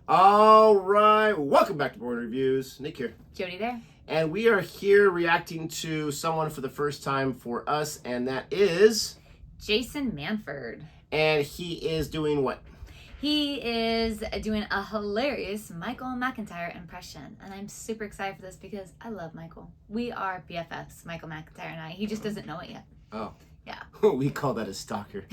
All right, welcome back to Boring Reviews. Nick here. Jodi there. And we are here reacting to someone for the first time for us, and that is... Jason Manford. And he is doing what? He is doing a hilarious Michael McIntyre impression. And I'm super excited for this because I love Michael. We are BFFs, Michael McIntyre and I. He just doesn't know it yet. Oh. Yeah. We call that a stalker.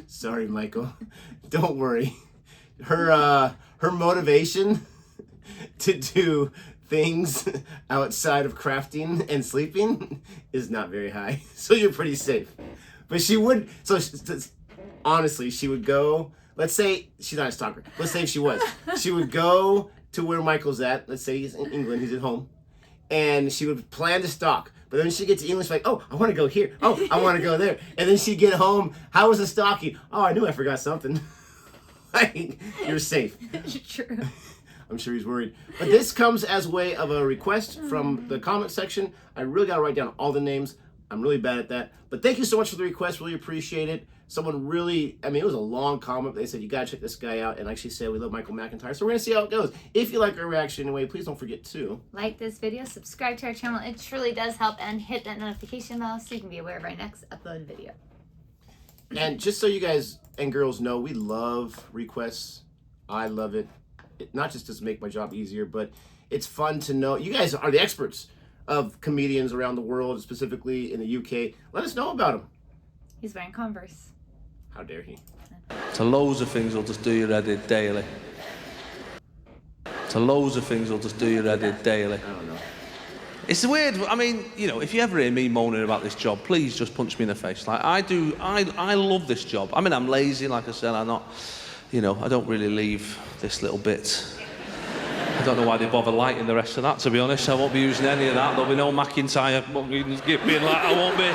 Sorry, Michael. Don't worry. Her motivation to do things outside of crafting and sleeping is not very high. So you're pretty safe. But she would, honestly, she would go, let's say she's not a stalker. Let's say if she was. She would go to where Michael's at. Let's say he's in England, he's at home. And she would plan to stalk. But then she'd get to English like, oh, I want to go here. Oh, I want to go there. And then she'd get home. How was the stalking? Oh, I knew I forgot something. Like, you're safe. True. I'm sure he's worried. But this comes as way of a request from the comment section. I really got to write down all the names. I'm really bad at that. But thank you so much for the request. Really appreciate it. Someone really, I mean, it was a long comment. They said, you got to check this guy out. And actually said, we love Michael McIntyre. So we're going to see how it goes. If you like our reaction anyway, please don't forget to like this video, subscribe to our channel. It truly does help. And hit that notification bell so you can be aware of our next upload video. And just so you guys and girls know, we love requests. I love it. Not just to make my job easier, but it's fun to know. You guys are the experts of comedians around the world, specifically in the UK. Let us know about him. He's wearing Converse. How dare he? To loads of things will just do your head in daily. To loads of things will just do your head in daily. I don't know. It's weird. I mean, you know, if you ever hear me moaning about this job, please just punch me in the face. Like I do, I love this job. I mean, I'm lazy, like I said. I'm not, you know, I don't really leave this little bit. I don't know why they bother lighting the rest of that, to be honest. I won't be using any of that. There'll be no McIntyre being like, I won't be. I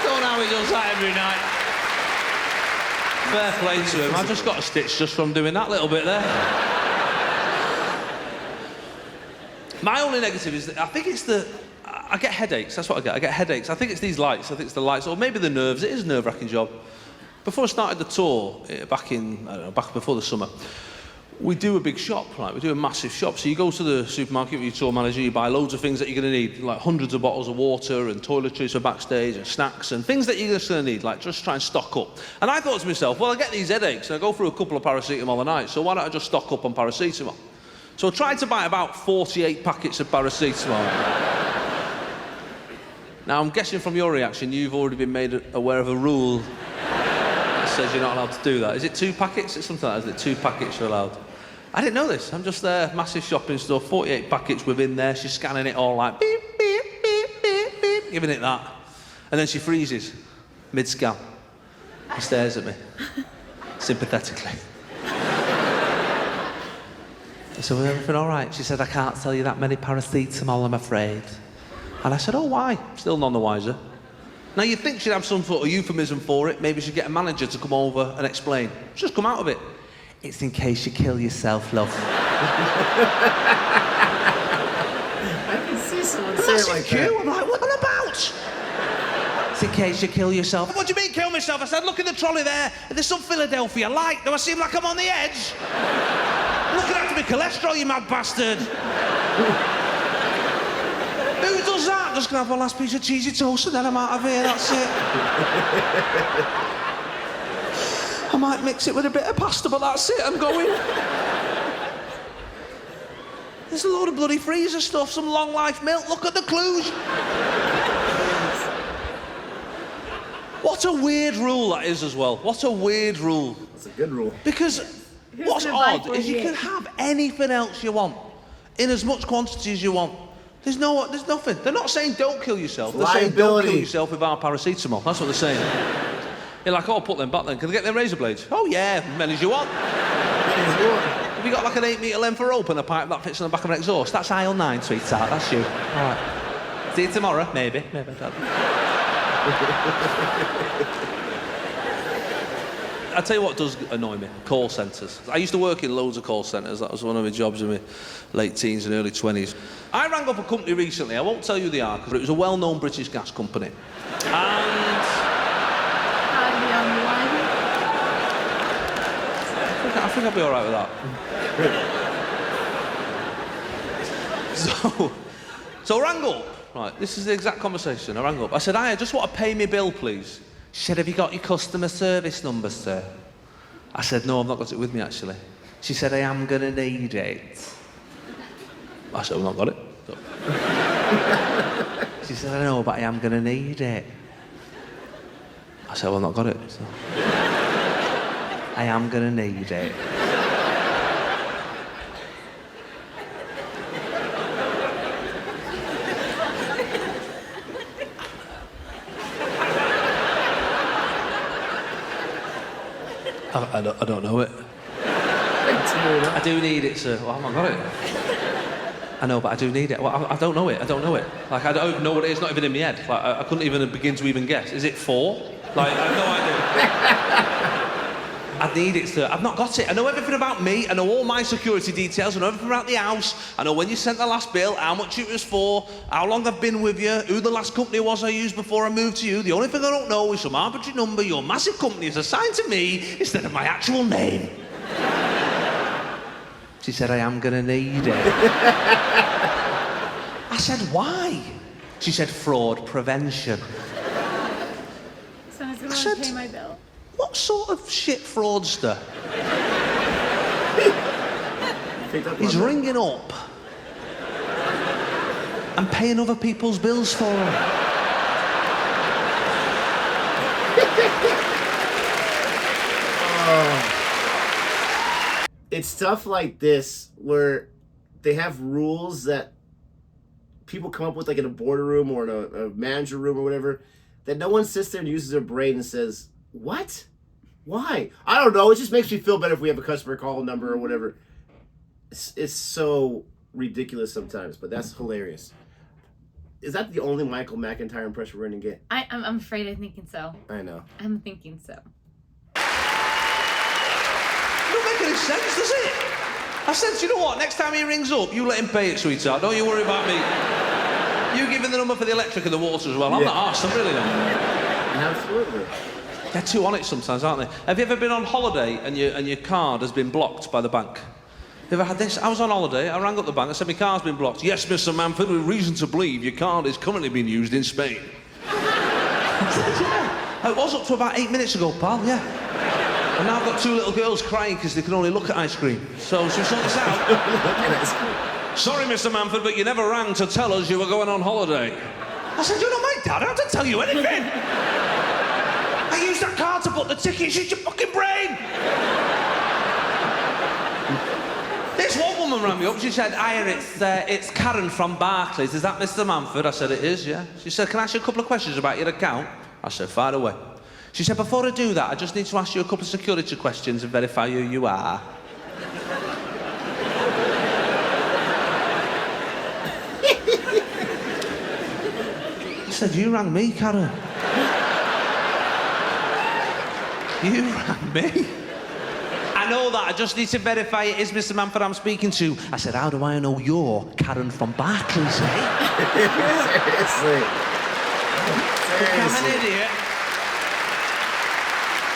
don't know how he does that every night. Fair play to him. I just got a stitch just from doing that little bit there. My only negative is that I think it's I get headaches, that's what I get. I get headaches. I think it's these lights, I think it's the lights, or maybe the nerves. It is a nerve-wracking job. Before I started the tour, back before the summer, we do a big shop, right? We do a massive shop. So you go to the supermarket with your tour manager, you buy loads of things that you're going to need, like hundreds of bottles of water and toiletries for backstage and snacks and things that you're just going to need, like just try and stock up. And I thought to myself, well, I get these headaches and I go through a couple of paracetamol a night, so why don't I just stock up on paracetamol? So I tried to buy about 48 packets of paracetamol. Now, I'm guessing from your reaction, you've already been made aware of a rule that says you're not allowed to do that. Is it 2 packets? It's something like that, is it? 2 packets you're allowed. I didn't know this. I'm just there, massive shopping store, 48 packets within there. She's scanning it all like beep, beep, beep, beep, beep, giving it that. And then she freezes mid-scan and stares at me sympathetically. I said, was everything all right? She said, I can't tell you that many paracetamol, I'm afraid. And I said, oh, why? Still none the wiser. Now, you'd think she'd have some sort of euphemism for it. Maybe she'd get a manager to come over and explain. Just come out of it. It's in case you kill yourself, love. I can see someone say it like that. I'm like, what about? It's in case you kill yourself. What do you mean, kill myself? I said, look in the trolley there. There's some Philadelphia light. Do I seem like I'm on the edge? Looking after my cholesterol, you mad bastard. Who does that? Just gonna have one last piece of cheesy toast and then I'm out of here, that's it. I might mix it with a bit of pasta, but that's it, I'm going. There's a load of bloody freezer stuff, some long life milk, look at the clues. What a weird rule that is as well. What a weird rule. That's a good rule. Because what's odd is you can have anything else you want in as much quantity as you want. There's nothing. They're not saying don't kill yourself. They're saying don't kill yourself with our paracetamol. That's what they're saying. You're like, oh, I'll put them back then. Can I get them razor blades? Oh, yeah, as many as you want. Have you got like an 8-metre length of rope and a pipe that fits on the back of an exhaust? That's aisle 9, sweetheart. That's you. All right. See you tomorrow. Maybe. I tell you what does annoy me, call centres. I used to work in loads of call centres. That was one of my jobs in my late teens and early 20s. I rang up a company recently, I won't tell you who they are, but it was a well-known British gas company. And... think I'll be all right with that. So I rang up. Right, this is the exact conversation. I rang up. I said, "Hi, I just want to pay my bill, please." She said, "Have you got your customer service number, sir?" I said, "No, I've not got it with me, actually." She said, "I am going to need it." I said, "I've not got it." So. She said, "I know, but I am going to need it." I said, "Well, I've not got it." So. "I am going to need it." I don't know it. I do need it, sir. Well, I haven't got it. I know, but I do need it. Well, I don't know it. Like, I don't even know what it is. Not even in my head. Like, I couldn't even begin to even guess. Is it 4? Like, I have no idea. I need it, sir. I've not got it. I know everything about me. I know all my security details. I know everything about the house. I know when you sent the last bill, how much it was for, how long I've been with you, who the last company was I used before I moved to you. The only thing I don't know is some arbitrary number your massive company has assigned to me instead of my actual name. She said, "I am going to need it." I said, "Why?" She said, "Fraud prevention." Someone's going to want to pay my bill. What sort of shit fraudster is ringing up and paying other people's bills for him? It's stuff like this where they have rules that people come up with, like in a boardroom or in a manager room or whatever, that no one sits there and uses their brain and says, "What? Why? I don't know. It just makes me feel better if we have a customer call number or whatever." It's so ridiculous sometimes, but that's hilarious. Is that the only Michael McIntyre impression we're going to get? I'm afraid I'm thinking so. I know. I'm thinking so. It don't make any sense, does it? I said, "You know what? Next time he rings up, you let him pay it, sweetheart. Don't you worry about me. You give him the number for the electric and the water as well. I'm not arsed, I'm really not." Absolutely. They're too on it sometimes, aren't they? Have you ever been on holiday and your card has been blocked by the bank? You ever had this? I was on holiday, I rang up the bank, I said, "My card's been blocked." "Yes, Mr. Manford, with reason to believe your card is currently being used in Spain." I said, "Yeah. It was up to about 8 minutes ago, pal, yeah. And now I've got 2 little girls crying because they can only look at ice cream. So should we sort this out?" "Sorry, Mr. Manford, but you never rang to tell us you were going on holiday." I said, "You're not my dad, I don't have to tell you anything. I used that card to book the tickets, use your fucking brain." This one woman rang me up, she said, "Hiya, it's Karen from Barclays. Is that Mr. Manford?" I said, "It is, yeah." She said, "Can I ask you a couple of questions about your account?" I said, "Fire away." She said, "Before I do that, I just need to ask you a couple of security questions and verify who you are." I said, "You rang me, Karen. You rang me?" "I know that, I just need to verify it is Mr. Manford I'm speaking to." I said, "How do I know you're Karen from Barclays, eh?" Seriously. I'm an idiot.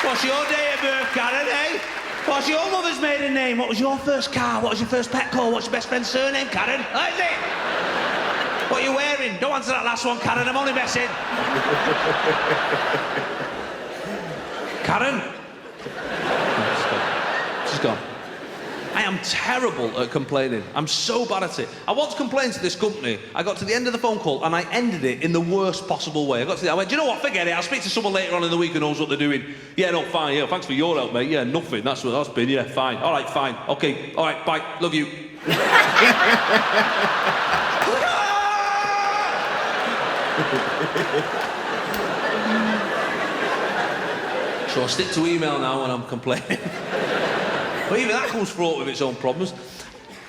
What's your date of birth, Karen, eh? What's your mother's maiden name? What was your first car? What was your first pet call? What's your best friend's surname, Karen? That is it. What are you wearing? Don't answer that last one, Karen, I'm only messing. Karen? She's gone. I am terrible at complaining. I'm so bad at it. I once complained to this company. I got to the end of the phone call and I ended it in the worst possible way. I went, "Do you know what? Forget it. I'll speak to someone later on in the week who knows what they're doing." "Yeah, no, fine. Yeah, thanks for your help, mate. Yeah, nothing. That's what that's been. Yeah, fine. All right, fine. Okay. All right, bye. Love you." So I stick to email now when I'm complaining. But even that comes fraught with its own problems.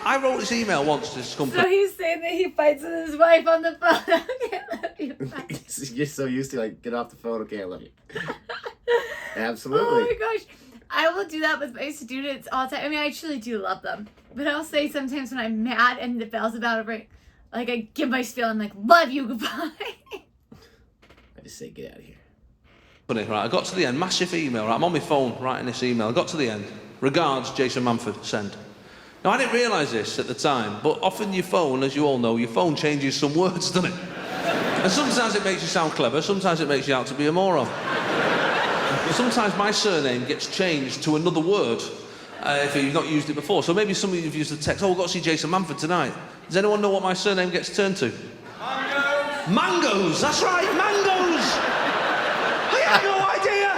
I wrote this email once to this company. So he's saying that he fights with his wife on the phone. Okay, I love you. Bye. You're so used to, like, get off the phone, "Okay, I love you." Absolutely. Oh my gosh. I will do that with my students all the time. I mean, I truly do love them. But I'll say sometimes when I'm mad and the bell's about to ring, like, I give my spiel, I'm like, "Love you, goodbye." I just say, "Get out of here." Right, I got to the end, massive email, right, I'm on my phone writing this email, I got to the end, Regards, Jason Manford. Send. Now, I didn't realise this at the time, but often your phone, as you all know, your phone changes some words, doesn't it? And sometimes it makes you sound clever, sometimes it makes you out to be a moron. Sometimes my surname gets changed to another word if you've not used it before. So maybe some of you have used the text, oh, we've got to see Jason Manford tonight. Does anyone know what my surname gets turned to? Mangoes! Mangoes! That's right, mangoes! I had no idea!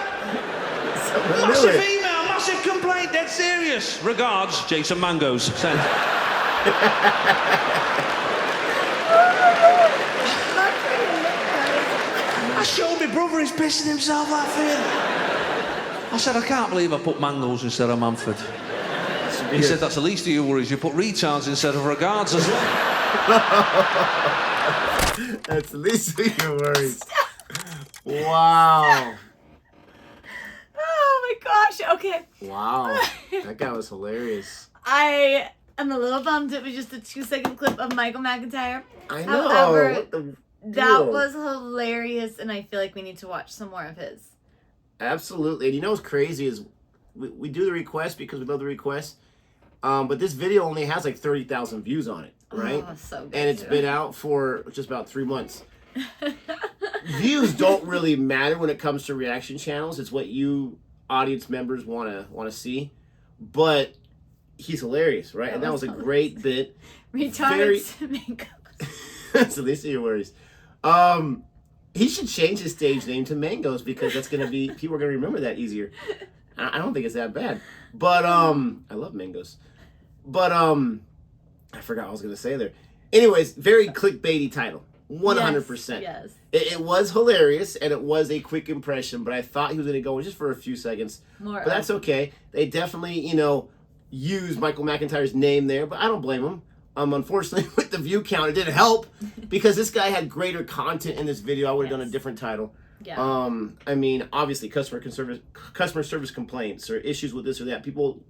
Massive email, massive complaint, dead serious. Regards, Jason Mangoes. Send. I showed my brother, he's pissing himself laughing. I said, I can't believe I put mangoes instead of Manford. He said, that's the least of your worries. You put retards instead of regards as well. That's the least of your worries. Wow. Oh my gosh. Okay. Wow. That guy was hilarious. I am a little bummed it was just a 2-second clip of Michael McIntyre. I know. However, What the that deal? was hilarious, and I feel like we need to watch some more of his. Absolutely. And you know what's crazy is we do the request because we love the request. But this video only has like 30,000 views on it, right? Oh, so good. And it's been out for just about 3 months. Views don't really matter when it comes to reaction channels. It's what you audience members want to see. But he's hilarious, right? And that was a great bit. Retards mangoes. That's the least of your worries. He should change his stage name to Mangoes because that's gonna be people are gonna remember that easier. I don't think it's that bad. But I love mangoes. But I forgot what I was gonna say there. Anyways, very clickbaity title. 100%. Yes. It was hilarious and it was a quick impression, but I thought he was gonna go just for a few seconds. More. But that's okay. They definitely, used Michael McIntyre's name there, but I don't blame him. Unfortunately, with the view count, it didn't help because this guy had greater content in this video. I would have done a different title. Yeah. I mean, obviously, customer service complaints or issues with this or that. People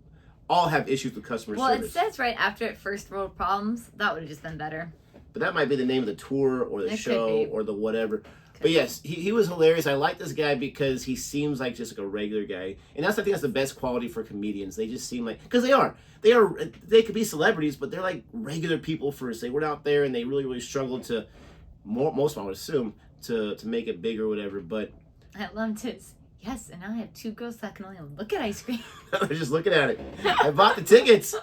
all have issues with customer service. It says right after it first world problems. That would have just been better. But that might be the name of the tour or the It show could be. or the whatever. But yes, he was hilarious. I like this guy because he seems like just like a regular guy. And I think that's the best quality for comedians. They just seem like, because they could be celebrities, but they're like regular people first. They went out there and they really, really struggled to, most of them I would assume, to make it big or whatever. But I loved his, yes, and now I have 2 girls that can only look at ice cream. they're just looking at it. I bought the tickets.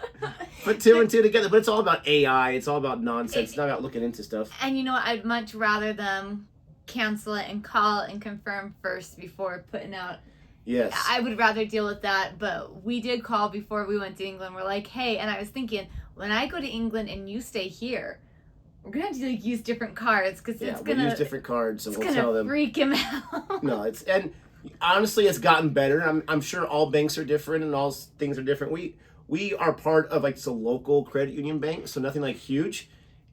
Put 2 and 2 together. But it's all about AI. It's all about nonsense. It's not about looking into stuff. And you know what? I'd much rather them cancel it and call and confirm first before putting out. Yes. I would rather deal with that, but we did call before we went to England. We're like, hey, and I was thinking, when I go to England and you stay here, we're gonna have to like use different cards because it's gonna use different cards and it's we'll tell them. freak him out. No, and honestly, it's gotten better. I'm sure all banks are different and all things are different. We are part of like a local credit union bank, so nothing like huge,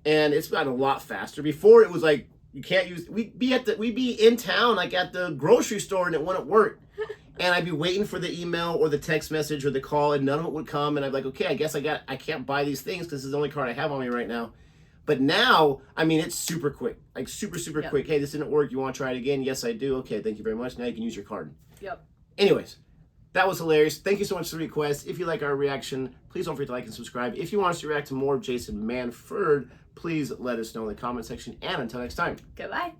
and it's gotten a lot faster. Before it was like you can't use. We'd be in town like at the grocery store and it wouldn't work, and I'd be waiting for the email or the text message or the call and none of it would come, and I'd be like, okay, I guess I can't buy these things because this is the only card I have on me right now. But now, I mean, it's super quick, like super quick. Hey, this didn't work. You want to try it again? Yes, I do. Okay, thank you very much. Now you can use your card. Yep. Anyways, that was hilarious. Thank you so much for the request. If you like our reaction, please don't forget to like and subscribe. If you want us to react to more of Jason Manford, please let us know in the comment section. And until next time. Goodbye.